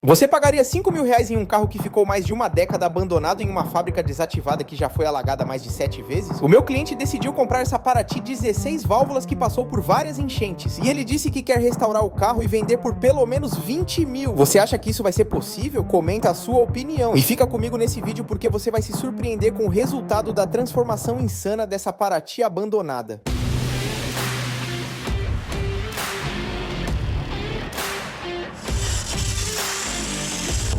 Você pagaria 5 mil reais em um carro que ficou mais de uma década abandonado em uma fábrica desativada que já foi alagada mais de 7 vezes? O meu cliente decidiu comprar essa Paraty 16 válvulas que passou por várias enchentes. E ele disse que quer restaurar o carro e vender por pelo menos 20 mil. Você acha que isso vai ser possível? Comenta a sua opinião. E fica comigo nesse vídeo porque você vai se surpreender com o resultado da transformação insana dessa Paraty abandonada.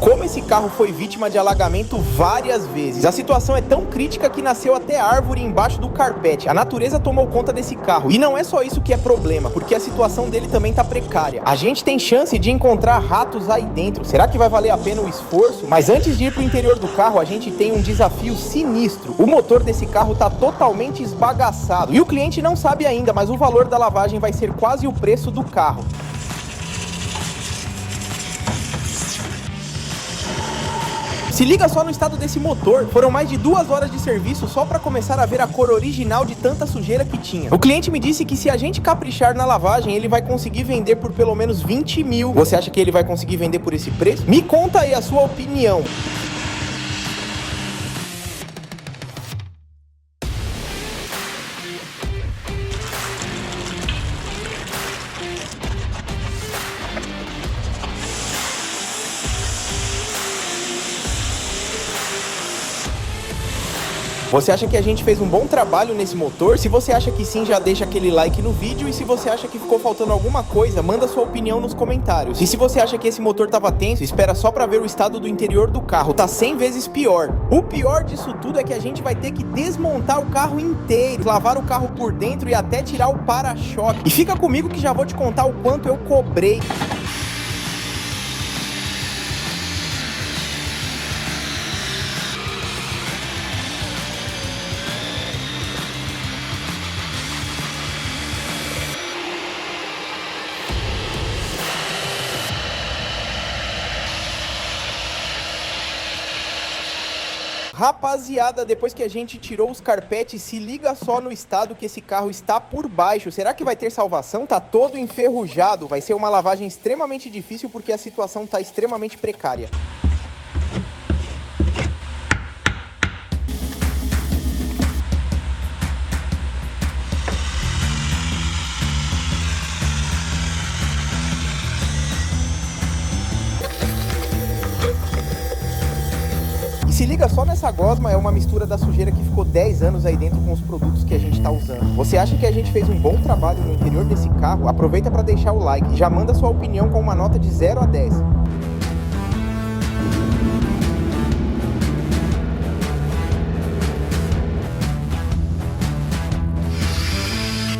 Como esse carro foi vítima de alagamento várias vezes. A situação é tão crítica que nasceu até árvore embaixo do carpete. A natureza tomou conta desse carro. E não é só isso que é problema, porque a situação dele também tá precária. A gente tem chance de encontrar ratos aí dentro. Será que vai valer a pena o esforço? Mas antes de ir pro interior do carro, a gente tem um desafio sinistro. O motor desse carro tá totalmente esbagaçado. E o cliente não sabe ainda, mas o valor da lavagem vai ser quase o preço do carro. Se liga só no estado desse motor, foram mais de 2 horas de serviço só para começar a ver a cor original de tanta sujeira que tinha. O cliente me disse que se a gente caprichar na lavagem, ele vai conseguir vender por pelo menos 20 mil. Você acha que ele vai conseguir vender por esse preço? Me conta aí a sua opinião. Você acha que a gente fez um bom trabalho nesse motor? Se você acha que sim, já deixa aquele like no vídeo. E se você acha que ficou faltando alguma coisa, manda sua opinião nos comentários. E se você acha que esse motor tava tenso, espera só pra ver o estado do interior do carro. Tá 100 vezes pior. O pior disso tudo é que a gente vai ter que desmontar o carro inteiro, lavar o carro por dentro e até tirar o para-choque. E fica comigo que já vou te contar o quanto eu cobrei. Rapaziada, depois que a gente tirou os carpetes, se liga só no estado que esse carro está por baixo. Será que vai ter salvação? Tá todo enferrujado. Vai ser uma lavagem extremamente difícil porque a situação tá extremamente precária. Se liga só nessa gosma, é uma mistura da sujeira que ficou 10 anos aí dentro com os produtos que a gente tá usando. Você acha que a gente fez um bom trabalho no interior desse carro? Aproveita para deixar o like e já manda sua opinião com uma nota de 0 a 10.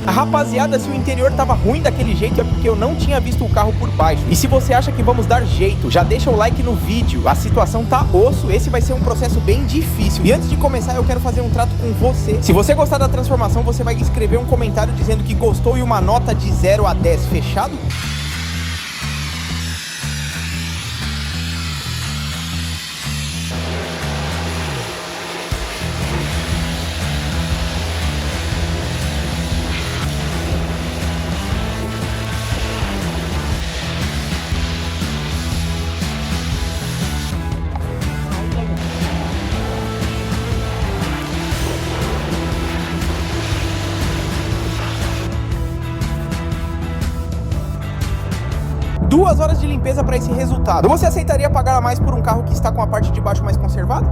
Rapaziada, se o interior tava ruim daquele jeito é porque eu não tinha visto o carro por baixo. E se você acha que vamos dar jeito, já deixa o like no vídeo. A situação tá osso, esse vai ser um processo bem difícil. E antes de começar, eu quero fazer um trato com você. Se você gostar da transformação, você vai escrever um comentário dizendo que gostou e uma nota de 0 a 10, fechado? Duas horas de limpeza para esse resultado. Você aceitaria pagar a mais por um carro que está com a parte de baixo mais conservada?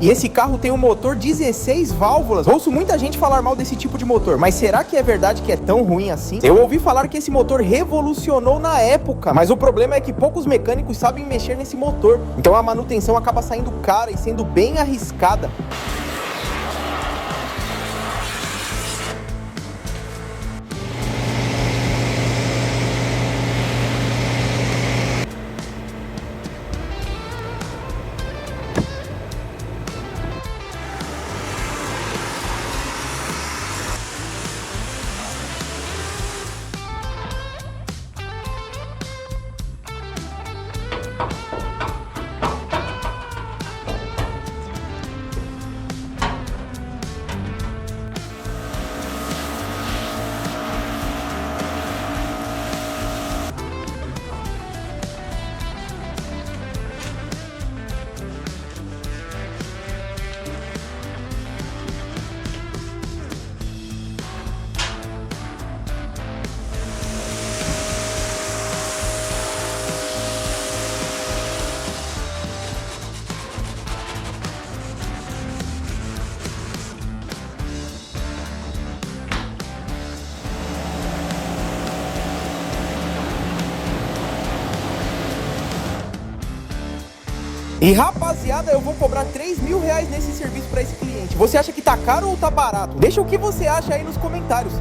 E esse carro tem um motor 16 válvulas. Ouço muita gente falar mal desse tipo de motor, mas será que é verdade que é tão ruim assim? Eu ouvi falar que esse motor revolucionou na época, mas o problema é que poucos mecânicos sabem mexer nesse motor, então a manutenção acaba saindo cara e sendo bem arriscada. E rapaziada, eu vou cobrar 3 mil reais nesse serviço para esse cliente. Você acha que tá caro ou tá barato? Deixa o que você acha aí nos comentários.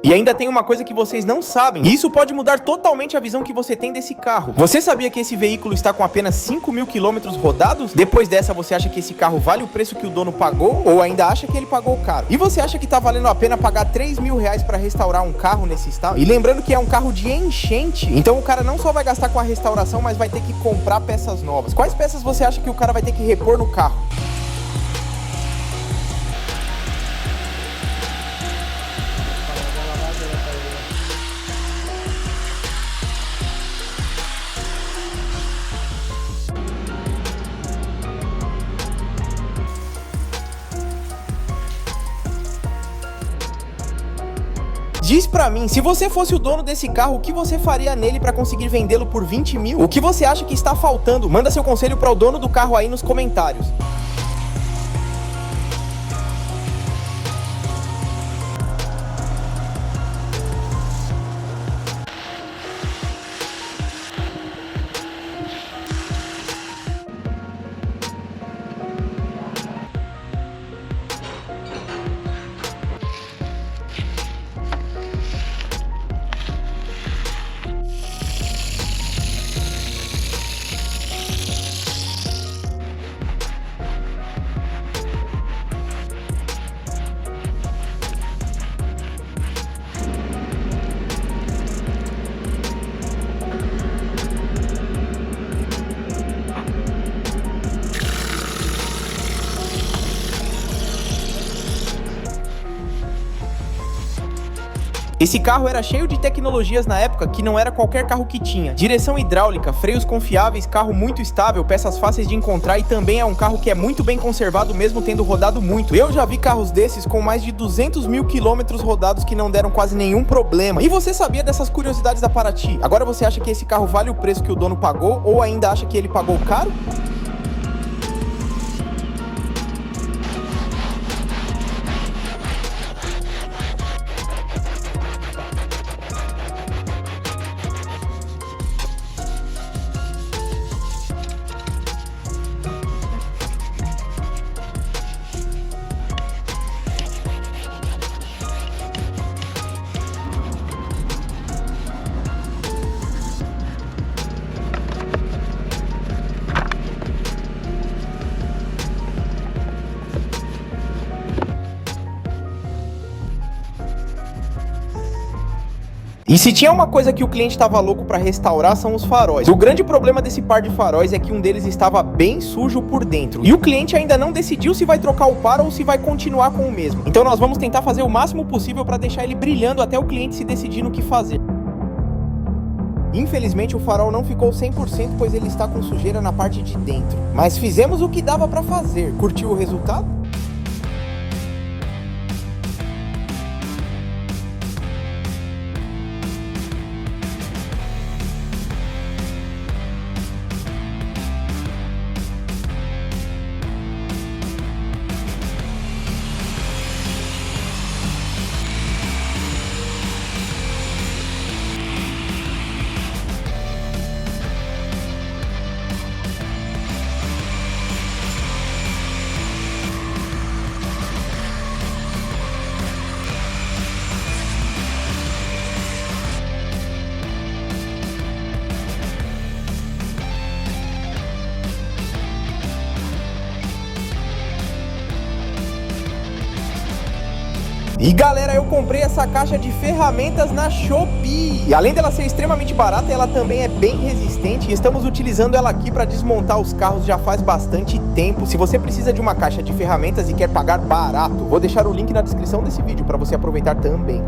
E ainda tem uma coisa que vocês não sabem, e isso pode mudar totalmente a visão que você tem desse carro. Você sabia que esse veículo está com apenas 5 mil quilômetros rodados? Depois dessa, você acha que esse carro vale o preço que o dono pagou? Ou ainda acha que ele pagou caro? E você acha que tá valendo a pena pagar 3 mil reais para restaurar um carro nesse estado? E lembrando que é um carro de enchente, então o cara não só vai gastar com a restauração, mas vai ter que comprar peças novas. Quais peças você acha que o cara vai ter que repor no carro? Diz pra mim, se você fosse o dono desse carro, o que você faria nele pra conseguir vendê-lo por 20 mil? O que você acha que está faltando? Manda seu conselho para o dono do carro aí nos comentários. Esse carro era cheio de tecnologias na época que não era qualquer carro que tinha. Direção hidráulica, freios confiáveis, carro muito estável, peças fáceis de encontrar e também é um carro que é muito bem conservado mesmo tendo rodado muito. Eu já vi carros desses com mais de 200 mil quilômetros rodados que não deram quase nenhum problema. E você sabia dessas curiosidades da Paraty? Agora você acha que esse carro vale o preço que o dono pagou ou ainda acha que ele pagou caro? E se tinha uma coisa que o cliente estava louco para restaurar, são os faróis. O grande problema desse par de faróis é que um deles estava bem sujo por dentro. E o cliente ainda não decidiu se vai trocar o par ou se vai continuar com o mesmo. Então nós vamos tentar fazer o máximo possível para deixar ele brilhando até o cliente se decidir no que fazer. Infelizmente o farol não ficou 100%, pois ele está com sujeira na parte de dentro. Mas fizemos o que dava para fazer. Curtiu o resultado? E galera, eu comprei essa caixa de ferramentas na Shopee. E além dela ser extremamente barata, ela também é bem resistente. E estamos utilizando ela aqui para desmontar os carros já faz bastante tempo. Se você precisa de uma caixa de ferramentas e quer pagar barato, vou deixar o link na descrição desse vídeo para você aproveitar também.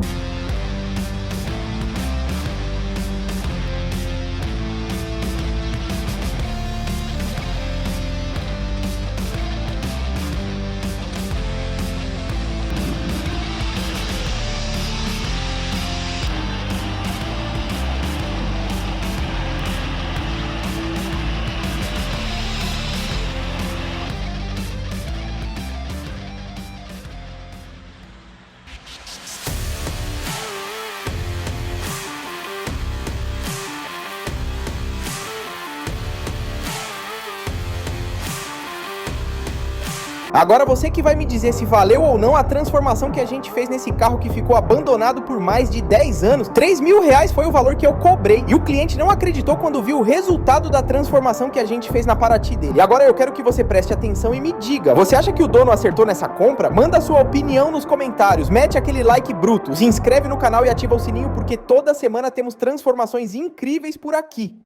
Agora você que vai me dizer se valeu ou não a transformação que a gente fez nesse carro que ficou abandonado por mais de 10 anos. R$3.000 foi o valor que eu cobrei e o cliente não acreditou quando viu o resultado da transformação que a gente fez na Paraty dele. E agora eu quero que você preste atenção e me diga, você acha que o dono acertou nessa compra? Manda sua opinião nos comentários, mete aquele like bruto, se inscreve no canal e ativa o sininho porque toda semana temos transformações incríveis por aqui.